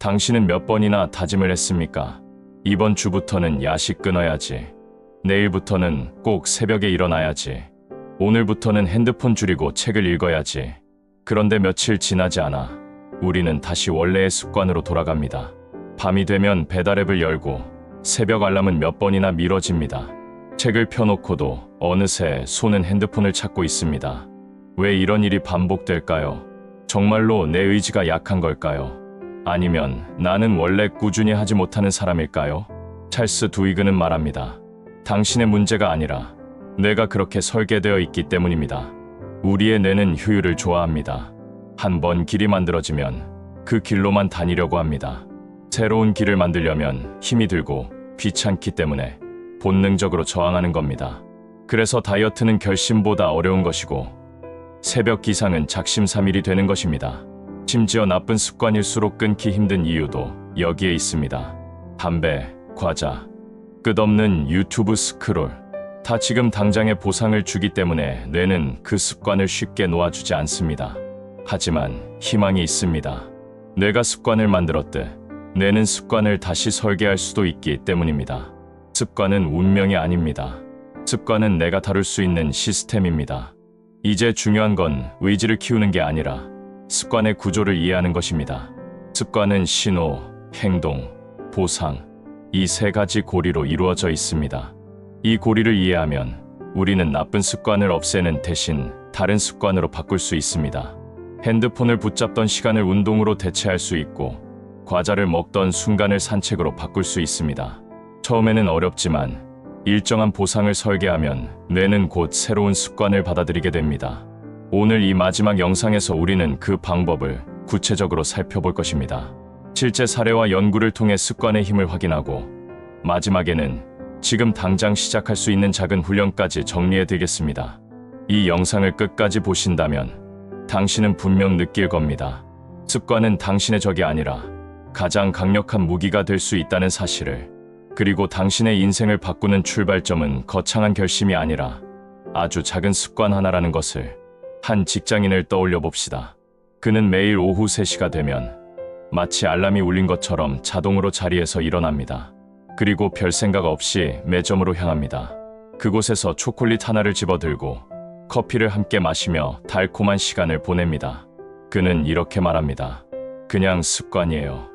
당신은 몇 번이나 다짐을 했습니까? 이번 주부터는 야식 끊어야지. 내일부터는 꼭 새벽에 일어나야지. 오늘부터는 핸드폰 줄이고 책을 읽어야지. 그런데 며칠 지나지 않아 우리는 다시 원래의 습관으로 돌아갑니다. 밤이 되면 배달앱을 열고 새벽 알람은 몇 번이나 미뤄집니다. 책을 펴놓고도 어느새 손은 핸드폰을 찾고 있습니다. 왜 이런 일이 반복될까요? 정말로 내 의지가 약한 걸까요? 아니면 나는 원래 꾸준히 하지 못하는 사람일까요? 찰스 두이그는 말합니다. 당신의 문제가 아니라 뇌가 그렇게 설계되어 있기 때문입니다. 우리의 뇌는 효율을 좋아합니다. 한 번 길이 만들어지면 그 길로만 다니려고 합니다. 새로운 길을 만들려면 힘이 들고 귀찮기 때문에 본능적으로 저항하는 겁니다. 그래서 다이어트는 결심보다 어려운 것이고 새벽 기상은 작심삼일이 되는 것입니다. 심지어 나쁜 습관일수록 끊기 힘든 이유도 여기에 있습니다. 담배, 과자, 끝없는 유튜브 스크롤, 다 지금 당장의 보상을 주기 때문에 뇌는 그 습관을 쉽게 놓아주지 않습니다. 하지만 희망이 있습니다. 뇌가 습관을 만들었듯 뇌는 습관을 다시 설계할 수도 있기 때문입니다. 습관은 운명이 아닙니다. 습관은 내가 다룰 수 있는 시스템입니다. 이제 중요한 건 의지를 키우는 게 아니라 습관의 구조를 이해하는 것입니다. 습관은 신호, 행동, 보상, 이 세 가지 고리로 이루어져 있습니다. 이 고리를 이해하면 우리는 나쁜 습관을 없애는 대신 다른 습관으로 바꿀 수 있습니다. 핸드폰을 붙잡던 시간을 운동으로 대체할 수 있고 과자를 먹던 순간을 산책으로 바꿀 수 있습니다. 처음에는 어렵지만 일정한 보상을 설계하면 뇌는 곧 새로운 습관을 받아들이게 됩니다. 오늘 이 마지막 영상에서 우리는 그 방법을 구체적으로 살펴볼 것입니다. 실제 사례와 연구를 통해 습관의 힘을 확인하고 마지막에는 지금 당장 시작할 수 있는 작은 훈련까지 정리해 드리겠습니다. 이 영상을 끝까지 보신다면 당신은 분명 느낄 겁니다. 습관은 당신의 적이 아니라 가장 강력한 무기가 될 수 있다는 사실을, 그리고 당신의 인생을 바꾸는 출발점은 거창한 결심이 아니라 아주 작은 습관 하나라는 것을. 한 직장인을 떠올려 봅시다. 그는 매일 오후 3시가 되면 마치 알람이 울린 것처럼 자동으로 자리에서 일어납니다. 그리고 별 생각 없이 매점으로 향합니다. 그곳에서 초콜릿 하나를 집어들고 커피를 함께 마시며 달콤한 시간을 보냅니다. 그는 이렇게 말합니다. 그냥 습관이에요.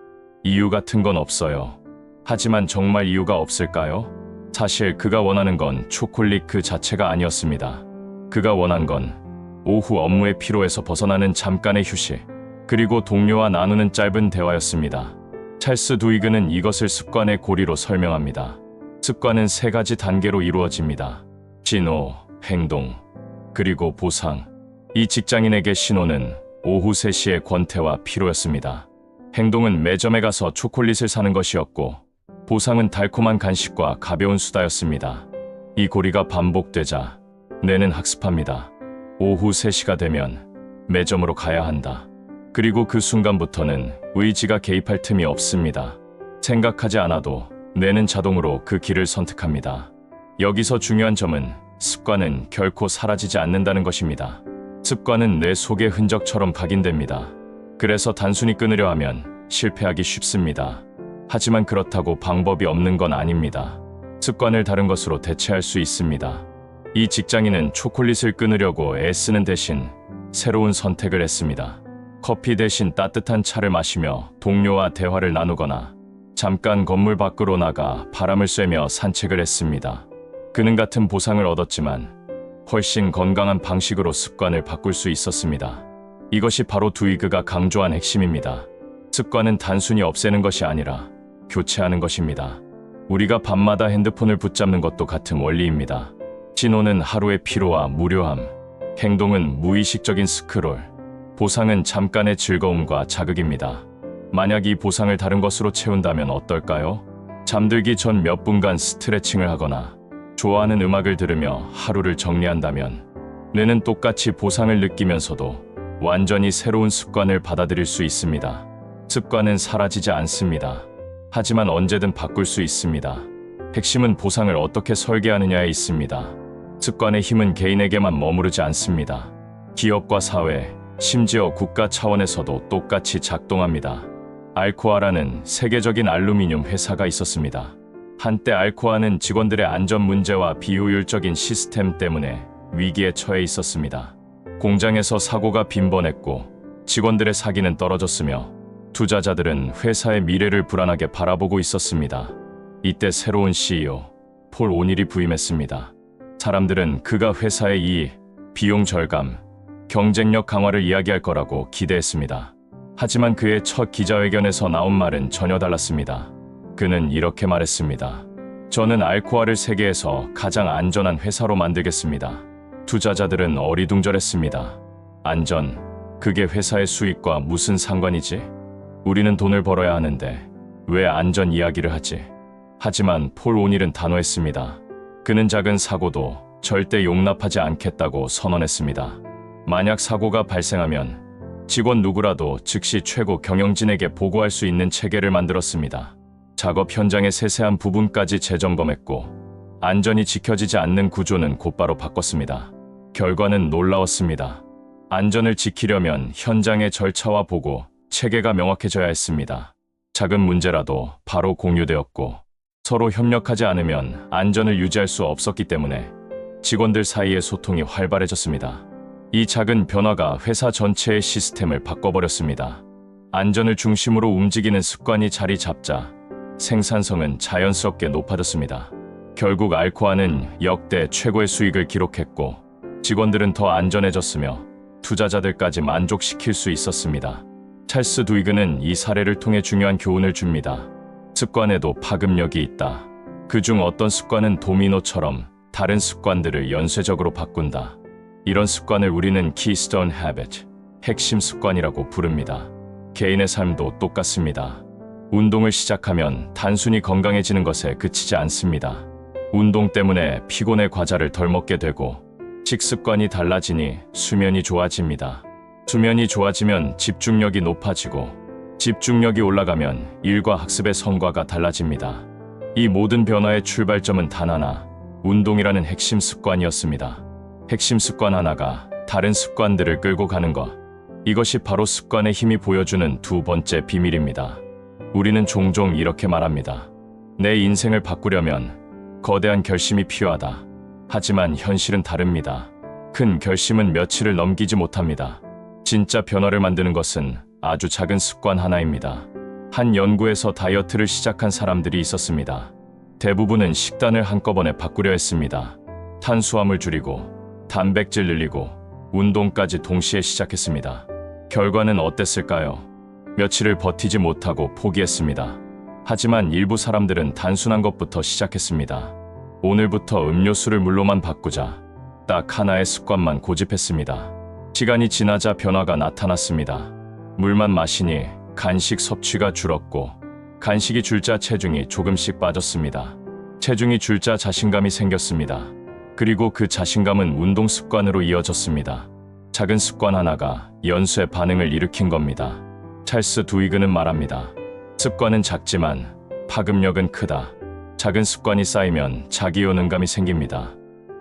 이유 같은 건 없어요. 하지만 정말 이유가 없을까요? 사실 그가 원하는 건 초콜릿 그 자체가 아니었습니다. 그가 원한 건 오후 업무의 피로에서 벗어나는 잠깐의 휴식, 그리고 동료와 나누는 짧은 대화였습니다. 찰스 두이그는 이것을 습관의 고리로 설명합니다. 습관은 3가지 단계로 이루어집니다. 신호, 행동, 그리고 보상. 이 직장인에게 신호는 오후 3시의 권태와 피로였습니다. 행동은 매점에 가서 초콜릿을 사는 것이었고, 보상은 달콤한 간식과 가벼운 수다였습니다. 이 고리가 반복되자 뇌는 학습합니다. 오후 3시가 되면 매점으로 가야 한다. 그리고 그 순간부터는 의지가 개입할 틈이 없습니다. 생각하지 않아도 뇌는 자동으로 그 길을 선택합니다. 여기서 중요한 점은 습관은 결코 사라지지 않는다는 것입니다. 습관은 뇌 속의 흔적처럼 각인됩니다. 그래서 단순히 끊으려 하면 실패하기 쉽습니다. 하지만 그렇다고 방법이 없는 건 아닙니다. 습관을 다른 것으로 대체할 수 있습니다. 이 직장인은 초콜릿을 끊으려고 애쓰는 대신 새로운 선택을 했습니다. 커피 대신 따뜻한 차를 마시며 동료와 대화를 나누거나 잠깐 건물 밖으로 나가 바람을 쐬며 산책을 했습니다. 그는 같은 보상을 얻었지만 훨씬 건강한 방식으로 습관을 바꿀 수 있었습니다. 이것이 바로 두이그가 강조한 핵심입니다. 습관은 단순히 없애는 것이 아니라 교체하는 것입니다. 우리가 밤마다 핸드폰을 붙잡는 것도 같은 원리입니다. 신호는 하루의 피로와 무료함, 행동은 무의식적인 스크롤, 보상은 잠깐의 즐거움과 자극입니다. 만약 이 보상을 다른 것으로 채운다면 어떨까요? 잠들기 전 몇 분간 스트레칭을 하거나 좋아하는 음악을 들으며 하루를 정리한다면 뇌는 똑같이 보상을 느끼면서도 완전히 새로운 습관을 받아들일 수 있습니다. 습관은 사라지지 않습니다. 하지만 언제든 바꿀 수 있습니다. 핵심은 보상을 어떻게 설계하느냐에 있습니다. 습관의 힘은 개인에게만 머무르지 않습니다. 기업과 사회, 심지어 국가 차원에서도 똑같이 작동합니다. 알코아라는 세계적인 알루미늄 회사가 있었습니다. 한때 알코아는 직원들의 안전 문제와 비효율적인 시스템 때문에 위기에 처해 있었습니다. 공장에서 사고가 빈번했고 직원들의 사기는 떨어졌으며 투자자들은 회사의 미래를 불안하게 바라보고 있었습니다. 이때 새로운 CEO 폴 오닐이 부임했습니다. 사람들은 그가 회사의 이익, 비용 절감, 경쟁력 강화를 이야기할 거라고 기대했습니다. 하지만 그의 첫 기자회견에서 나온 말은 전혀 달랐습니다. 그는 이렇게 말했습니다. 저는 알코아를 세계에서 가장 안전한 회사로 만들겠습니다. 투자자들은 어리둥절했습니다. 안전, 그게 회사의 수익과 무슨 상관이지? 우리는 돈을 벌어야 하는데 왜 안전 이야기를 하지? 하지만 폴 오닐은 단호했습니다. 그는 작은 사고도 절대 용납하지 않겠다고 선언했습니다. 만약 사고가 발생하면 직원 누구라도 즉시 최고 경영진에게 보고할 수 있는 체계를 만들었습니다. 작업 현장의 세세한 부분까지 재점검했고 안전이 지켜지지 않는 구조는 곧바로 바꿨습니다. 결과는 놀라웠습니다. 안전을 지키려면 현장의 절차와 보고, 체계가 명확해져야 했습니다. 작은 문제라도 바로 공유되었고 서로 협력하지 않으면 안전을 유지할 수 없었기 때문에 직원들 사이의 소통이 활발해졌습니다. 이 작은 변화가 회사 전체의 시스템을 바꿔버렸습니다. 안전을 중심으로 움직이는 습관이 자리 잡자 생산성은 자연스럽게 높아졌습니다. 결국 알코아는 역대 최고의 수익을 기록했고 직원들은 더 안전해졌으며 투자자들까지 만족시킬 수 있었습니다. 찰스 두이그는 이 사례를 통해 중요한 교훈을 줍니다. 습관에도 파급력이 있다. 그중 어떤 습관은 도미노처럼 다른 습관들을 연쇄적으로 바꾼다. 이런 습관을 우리는 Keystone Habit, 핵심 습관이라고 부릅니다. 개인의 삶도 똑같습니다. 운동을 시작하면 단순히 건강해지는 것에 그치지 않습니다. 운동 때문에 피곤해 과자를 덜 먹게 되고 식습관이 달라지니 수면이 좋아집니다. 수면이 좋아지면 집중력이 높아지고 집중력이 올라가면 일과 학습의 성과가 달라집니다. 이 모든 변화의 출발점은 단 하나, 운동이라는 핵심 습관이었습니다. 핵심 습관 하나가 다른 습관들을 끌고 가는 것. 이것이 바로 습관의 힘이 보여주는 두 번째 비밀입니다. 우리는 종종 이렇게 말합니다. 내 인생을 바꾸려면 거대한 결심이 필요하다. 하지만 현실은 다릅니다. 큰 결심은 며칠을 넘기지 못합니다. 진짜 변화를 만드는 것은 아주 작은 습관 하나입니다. 한 연구에서 다이어트를 시작한 사람들이 있었습니다. 대부분은 식단을 한꺼번에 바꾸려 했습니다. 탄수화물 줄이고 단백질 늘리고 운동까지 동시에 시작했습니다. 결과는 어땠을까요? 며칠을 버티지 못하고 포기했습니다. 하지만 일부 사람들은 단순한 것부터 시작했습니다. 오늘부터 음료수를 물로만 바꾸자. 딱 하나의 습관만 고집했습니다. 시간이 지나자 변화가 나타났습니다. 물만 마시니 간식 섭취가 줄었고 간식이 줄자 체중이 조금씩 빠졌습니다. 체중이 줄자 자신감이 생겼습니다. 그리고 그 자신감은 운동 습관으로 이어졌습니다. 작은 습관 하나가 연쇄 반응을 일으킨 겁니다. 찰스 두이그는 말합니다. 습관은 작지만 파급력은 크다. 작은 습관이 쌓이면 자기효능감이 생깁니다.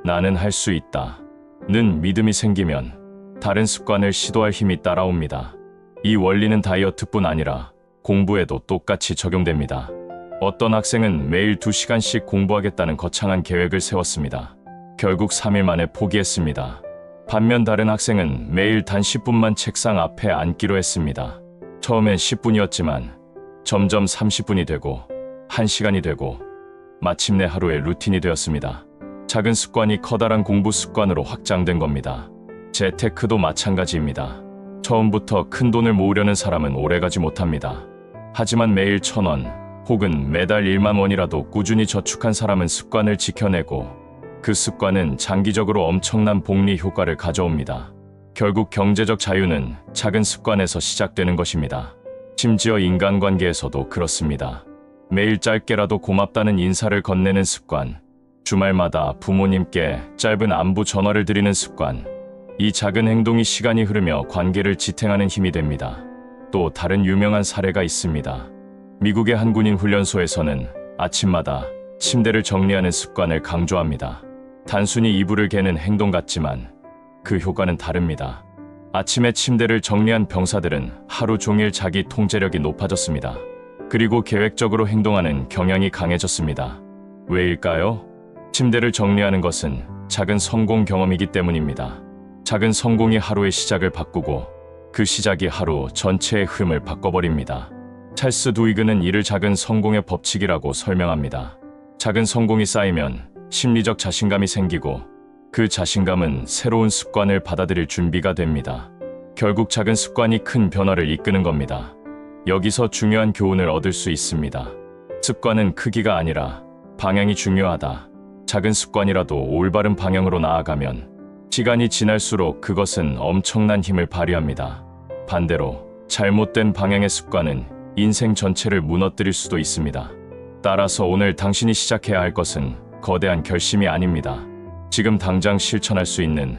나는 할 수 있다. 는 믿음이 생기면 다른 습관을 시도할 힘이 따라옵니다. 이 원리는 다이어트뿐 아니라 공부에도 똑같이 적용됩니다. 어떤 학생은 매일 2시간씩 공부하겠다는 거창한 계획을 세웠습니다. 결국 3일 만에 포기했습니다. 반면 다른 학생은 매일 단 10분만 책상 앞에 앉기로 했습니다. 처음엔 10분이었지만 점점 30분이 되고 1시간이 되고 마침내 하루의 루틴이 되었습니다. 작은 습관이 커다란 공부 습관으로 확장된 겁니다. 재테크도 마찬가지입니다. 처음부터 큰 돈을 모으려는 사람은 오래가지 못합니다. 하지만 매일 1,000원 혹은 매달 1만 원이라도 꾸준히 저축한 사람은 습관을 지켜내고 그 습관은 장기적으로 엄청난 복리 효과를 가져옵니다. 결국 경제적 자유는 작은 습관에서 시작되는 것입니다. 심지어 인간관계에서도 그렇습니다. 매일 짧게라도 고맙다는 인사를 건네는 습관, 주말마다 부모님께 짧은 안부 전화를 드리는 습관, 이 작은 행동이 시간이 흐르며 관계를 지탱하는 힘이 됩니다. 또 다른 유명한 사례가 있습니다. 미국의 한 군인 훈련소에서는 아침마다 침대를 정리하는 습관을 강조합니다. 단순히 이불을 개는 행동 같지만 그 효과는 다릅니다. 아침에 침대를 정리한 병사들은 하루 종일 자기 통제력이 높아졌습니다. 그리고 계획적으로 행동하는 경향이 강해졌습니다. 왜일까요? 침대를 정리하는 것은 작은 성공 경험이기 때문입니다. 작은 성공이 하루의 시작을 바꾸고 그 시작이 하루 전체의 흐름을 바꿔버립니다. 찰스 두이그는 이를 작은 성공의 법칙이라고 설명합니다. 작은 성공이 쌓이면 심리적 자신감이 생기고 그 자신감은 새로운 습관을 받아들일 준비가 됩니다. 결국 작은 습관이 큰 변화를 이끄는 겁니다. 여기서 중요한 교훈을 얻을 수 있습니다. 습관은 크기가 아니라 방향이 중요하다. 작은 습관이라도 올바른 방향으로 나아가면 시간이 지날수록 그것은 엄청난 힘을 발휘합니다. 반대로 잘못된 방향의 습관은 인생 전체를 무너뜨릴 수도 있습니다. 따라서 오늘 당신이 시작해야 할 것은 거대한 결심이 아닙니다. 지금 당장 실천할 수 있는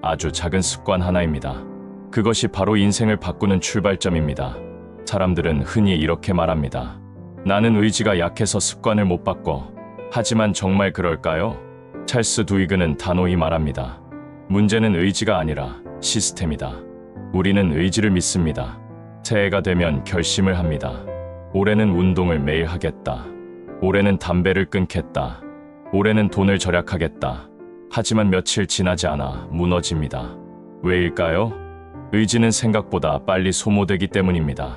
아주 작은 습관 하나입니다. 그것이 바로 인생을 바꾸는 출발점입니다. 사람들은 흔히 이렇게 말합니다. 나는 의지가 약해서 습관을 못 바꿔. 하지만 정말 그럴까요? 찰스 두이그는 단호히 말합니다. 문제는 의지가 아니라 시스템이다. 우리는 의지를 믿습니다. 새해가 되면 결심을 합니다. 올해는 운동을 매일 하겠다. 올해는 담배를 끊겠다. 올해는 돈을 절약하겠다. 하지만 며칠 지나지 않아 무너집니다. 왜일까요? 의지는 생각보다 빨리 소모되기 때문입니다.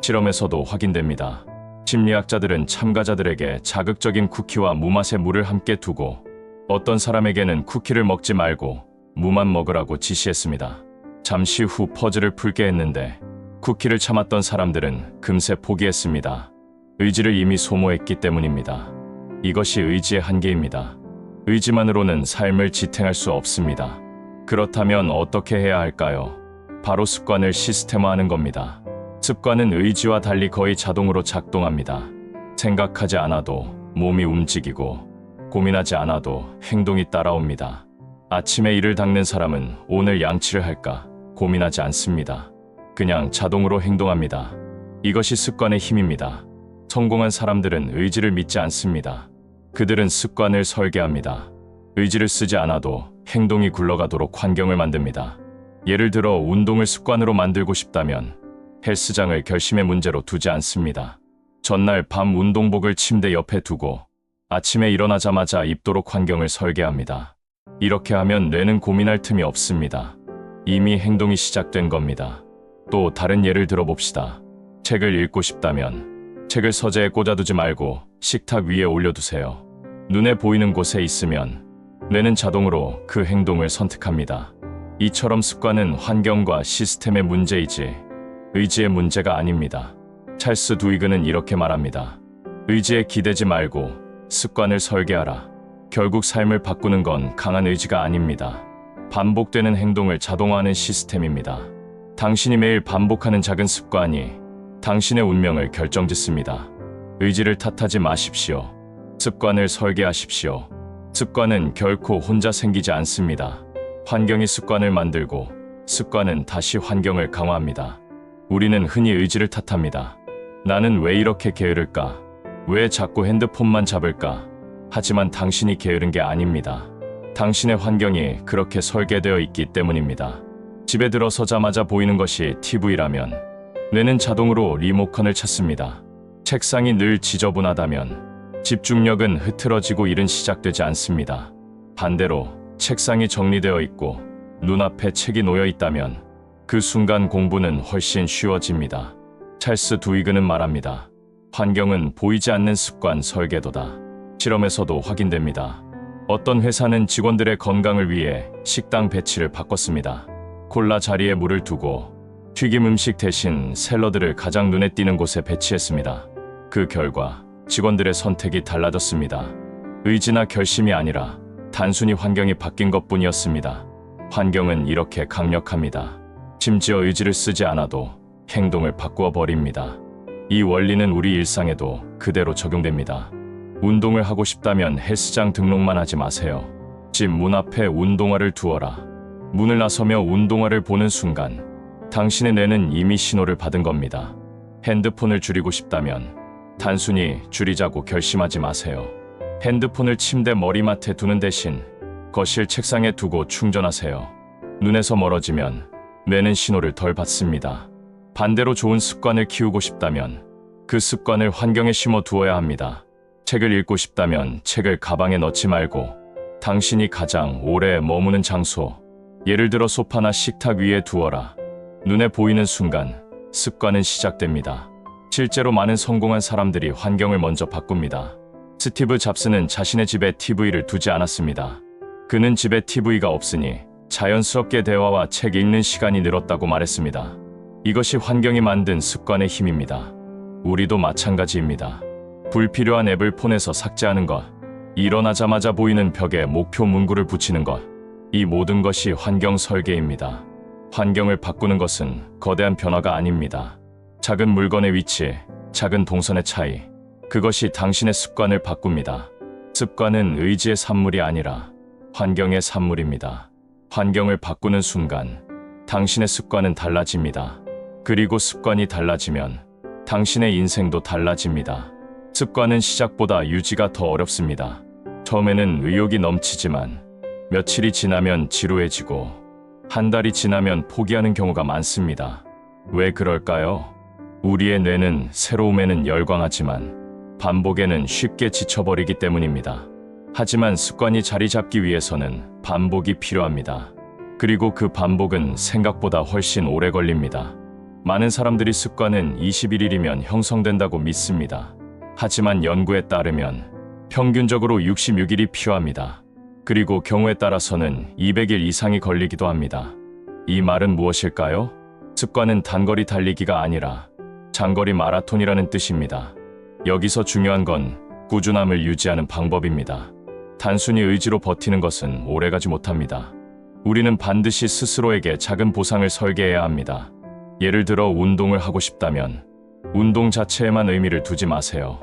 실험에서도 확인됩니다. 심리학자들은 참가자들에게 자극적인 쿠키와 무맛의 물을 함께 두고 어떤 사람에게는 쿠키를 먹지 말고 무만 먹으라고 지시했습니다. 잠시 후 퍼즐을 풀게 했는데 쿠키를 참았던 사람들은 금세 포기했습니다. 의지를 이미 소모했기 때문입니다. 이것이 의지의 한계입니다. 의지만으로는 삶을 지탱할 수 없습니다. 그렇다면 어떻게 해야 할까요? 바로 습관을 시스템화하는 겁니다. 습관은 의지와 달리 거의 자동으로 작동합니다. 생각하지 않아도 몸이 움직이고 고민하지 않아도 행동이 따라옵니다. 아침에 이를 닦는 사람은 오늘 양치를 할까 고민하지 않습니다. 그냥 자동으로 행동합니다. 이것이 습관의 힘입니다. 성공한 사람들은 의지를 믿지 않습니다. 그들은 습관을 설계합니다. 의지를 쓰지 않아도 행동이 굴러가도록 환경을 만듭니다. 예를 들어 운동을 습관으로 만들고 싶다면 헬스장을 결심의 문제로 두지 않습니다. 전날 밤 운동복을 침대 옆에 두고 아침에 일어나자마자 입도록 환경을 설계합니다. 이렇게 하면 뇌는 고민할 틈이 없습니다. 이미 행동이 시작된 겁니다. 또 다른 예를 들어봅시다. 책을 읽고 싶다면 책을 서재에 꽂아두지 말고 식탁 위에 올려두세요. 눈에 보이는 곳에 있으면 뇌는 자동으로 그 행동을 선택합니다. 이처럼 습관은 환경과 시스템의 문제이지 의지의 문제가 아닙니다. 찰스 두이그는 이렇게 말합니다. 의지에 기대지 말고 습관을 설계하라. 결국 삶을 바꾸는 건 강한 의지가 아닙니다. 반복되는 행동을 자동화하는 시스템입니다. 당신이 매일 반복하는 작은 습관이 당신의 운명을 결정짓습니다. 의지를 탓하지 마십시오. 습관을 설계하십시오. 습관은 결코 혼자 생기지 않습니다. 환경이 습관을 만들고 습관은 다시 환경을 강화합니다. 우리는 흔히 의지를 탓합니다. 나는 왜 이렇게 게으를까? 왜 자꾸 핸드폰만 잡을까? 하지만 당신이 게으른 게 아닙니다. 당신의 환경이 그렇게 설계되어 있기 때문입니다. 집에 들어서자마자 보이는 것이 TV라면 뇌는 자동으로 리모컨을 찾습니다. 책상이 늘 지저분하다면 집중력은 흐트러지고 일은 시작되지 않습니다. 반대로 책상이 정리되어 있고 눈앞에 책이 놓여 있다면 그 순간 공부는 훨씬 쉬워집니다. 찰스 두이그는 말합니다. 환경은 보이지 않는 습관 설계도다. 실험에서도 확인됩니다. 어떤 회사는 직원들의 건강을 위해 식당 배치를 바꿨습니다. 콜라 자리에 물을 두고 튀김 음식 대신 샐러드를 가장 눈에 띄는 곳에 배치했습니다. 그 결과 직원들의 선택이 달라졌습니다. 의지나 결심이 아니라 단순히 환경이 바뀐 것뿐이었습니다. 환경은 이렇게 강력합니다. 심지어 의지를 쓰지 않아도 행동을 바꾸어 버립니다. 이 원리는 우리 일상에도 그대로 적용됩니다. 운동을 하고 싶다면 헬스장 등록만 하지 마세요. 집 문 앞에 운동화를 두어라. 문을 나서며 운동화를 보는 순간 당신의 뇌는 이미 신호를 받은 겁니다. 핸드폰을 줄이고 싶다면 단순히 줄이자고 결심하지 마세요. 핸드폰을 침대 머리맡에 두는 대신 거실 책상에 두고 충전하세요. 눈에서 멀어지면 뇌는 신호를 덜 받습니다. 반대로 좋은 습관을 키우고 싶다면 그 습관을 환경에 심어 두어야 합니다. 책을 읽고 싶다면 책을 가방에 넣지 말고 당신이 가장 오래 머무는 장소, 예를 들어 소파나 식탁 위에 두어라. 눈에 보이는 순간 습관은 시작됩니다. 실제로 많은 성공한 사람들이 환경을 먼저 바꿉니다. 스티브 잡스는 자신의 집에 TV를 두지 않았습니다. 그는 집에 TV가 없으니 자연스럽게 대화와 책 읽는 시간이 늘었다고 말했습니다. 이것이 환경이 만든 습관의 힘입니다. 우리도 마찬가지입니다. 불필요한 앱을 폰에서 삭제하는 것, 일어나자마자 보이는 벽에 목표 문구를 붙이는 것, 이 모든 것이 환경 설계입니다. 환경을 바꾸는 것은 거대한 변화가 아닙니다. 작은 물건의 위치, 작은 동선의 차이, 그것이 당신의 습관을 바꿉니다. 습관은 의지의 산물이 아니라 환경의 산물입니다. 환경을 바꾸는 순간 당신의 습관은 달라집니다. 그리고 습관이 달라지면 당신의 인생도 달라집니다. 습관은 시작보다 유지가 더 어렵습니다. 처음에는 의욕이 넘치지만 며칠이 지나면 지루해지고 한 달이 지나면 포기하는 경우가 많습니다. 왜 그럴까요? 우리의 뇌는 새로움에는 열광하지만 반복에는 쉽게 지쳐버리기 때문입니다. 하지만 습관이 자리 잡기 위해서는 반복이 필요합니다. 그리고 그 반복은 생각보다 훨씬 오래 걸립니다. 많은 사람들이 습관은 21일이면 형성된다고 믿습니다. 하지만 연구에 따르면 평균적으로 66일이 필요합니다. 그리고 경우에 따라서는 200일 이상이 걸리기도 합니다. 이 말은 무엇일까요? 습관은 단거리 달리기가 아니라 장거리 마라톤이라는 뜻입니다. 여기서 중요한 건 꾸준함을 유지하는 방법입니다. 단순히 의지로 버티는 것은 오래가지 못합니다. 우리는 반드시 스스로에게 작은 보상을 설계해야 합니다. 예를 들어 운동을 하고 싶다면 운동 자체에만 의미를 두지 마세요.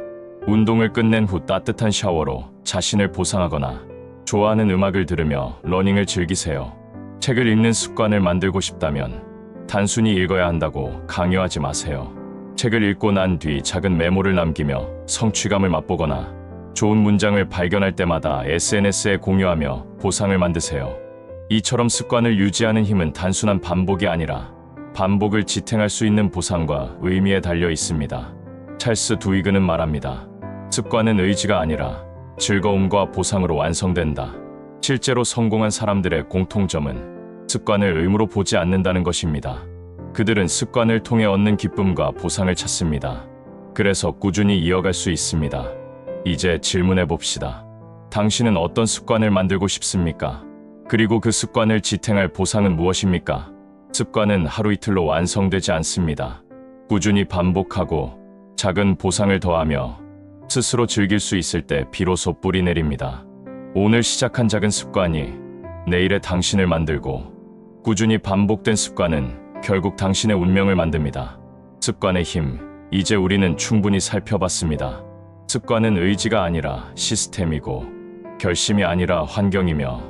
운동을 끝낸 후 따뜻한 샤워로 자신을 보상하거나 좋아하는 음악을 들으며 러닝을 즐기세요. 책을 읽는 습관을 만들고 싶다면 단순히 읽어야 한다고 강요하지 마세요. 책을 읽고 난 뒤 작은 메모를 남기며 성취감을 맛보거나 좋은 문장을 발견할 때마다 SNS에 공유하며 보상을 만드세요. 이처럼 습관을 유지하는 힘은 단순한 반복이 아니라 반복을 지탱할 수 있는 보상과 의미에 달려 있습니다. 찰스 두이그는 말합니다. 습관은 의지가 아니라 즐거움과 보상으로 완성된다. 실제로 성공한 사람들의 공통점은 습관을 의무로 보지 않는다는 것입니다. 그들은 습관을 통해 얻는 기쁨과 보상을 찾습니다. 그래서 꾸준히 이어갈 수 있습니다. 이제 질문해 봅시다. 당신은 어떤 습관을 만들고 싶습니까? 그리고 그 습관을 지탱할 보상은 무엇입니까? 습관은 하루 이틀로 완성되지 않습니다. 꾸준히 반복하고 작은 보상을 더하며 스스로 즐길 수 있을 때 비로소 뿌리 내립니다. 오늘 시작한 작은 습관이 내일의 당신을 만들고 꾸준히 반복된 습관은 결국 당신의 운명을 만듭니다. 습관의 힘, 이제 우리는 충분히 살펴봤습니다. 습관은 의지가 아니라 시스템이고 결심이 아니라 환경이며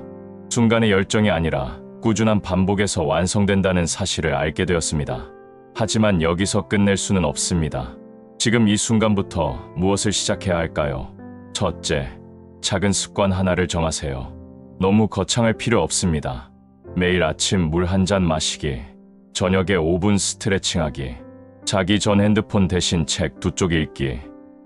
순간의 열정이 아니라 꾸준한 반복에서 완성된다는 사실을 알게 되었습니다. 하지만 여기서 끝낼 수는 없습니다. 지금 이 순간부터 무엇을 시작해야 할까요? 첫째, 작은 습관 하나를 정하세요. 너무 거창할 필요 없습니다. 매일 아침 물 한 잔 마시기, 저녁에 5분 스트레칭하기, 자기 전 핸드폰 대신 책 2쪽 읽기.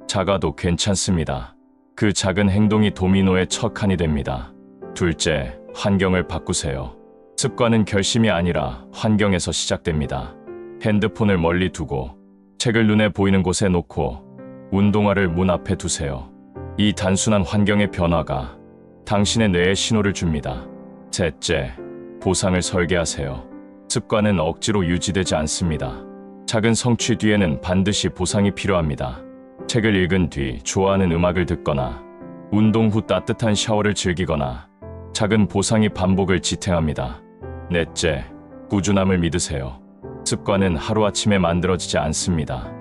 작아도 괜찮습니다. 그 작은 행동이 도미노의 첫 칸이 됩니다. 둘째, 환경을 바꾸세요. 습관은 결심이 아니라 환경에서 시작됩니다. 핸드폰을 멀리 두고 책을 눈에 보이는 곳에 놓고 운동화를 문 앞에 두세요. 이 단순한 환경의 변화가 당신의 뇌에 신호를 줍니다. 셋째, 보상을 설계하세요. 습관은 억지로 유지되지 않습니다. 작은 성취 뒤에는 반드시 보상이 필요합니다. 책을 읽은 뒤 좋아하는 음악을 듣거나 운동 후 따뜻한 샤워를 즐기거나 작은 보상이 반복을 지탱합니다. 넷째, 꾸준함을 믿으세요. 습관은 하루아침에 만들어지지 않습니다.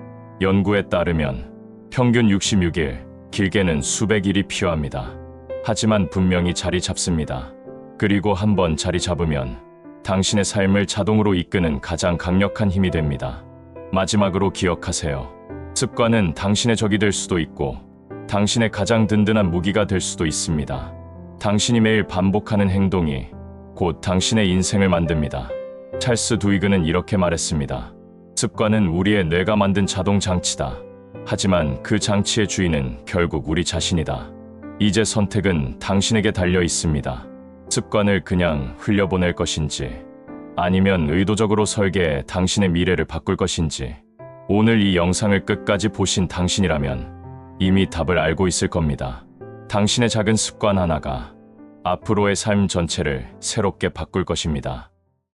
연구에 따르면 평균 66일, 길게는 수백 일이 필요합니다. 하지만 분명히 자리 잡습니다. 그리고 한번 자리 잡으면 당신의 삶을 자동으로 이끄는 가장 강력한 힘이 됩니다. 마지막으로 기억하세요. 습관은 당신의 적이 될 수도 있고 당신의 가장 든든한 무기가 될 수도 있습니다. 당신이 매일 반복하는 행동이 곧 당신의 인생을 만듭니다. 찰스 두이그는 이렇게 말했습니다. 습관은 우리의 뇌가 만든 자동 장치다. 하지만 그 장치의 주인은 결국 우리 자신이다. 이제 선택은 당신에게 달려 있습니다. 습관을 그냥 흘려보낼 것인지, 아니면 의도적으로 설계해 당신의 미래를 바꿀 것인지. 오늘 이 영상을 끝까지 보신 당신이라면 이미 답을 알고 있을 겁니다. 당신의 작은 습관 하나가 앞으로의 삶 전체를 새롭게 바꿀 것입니다.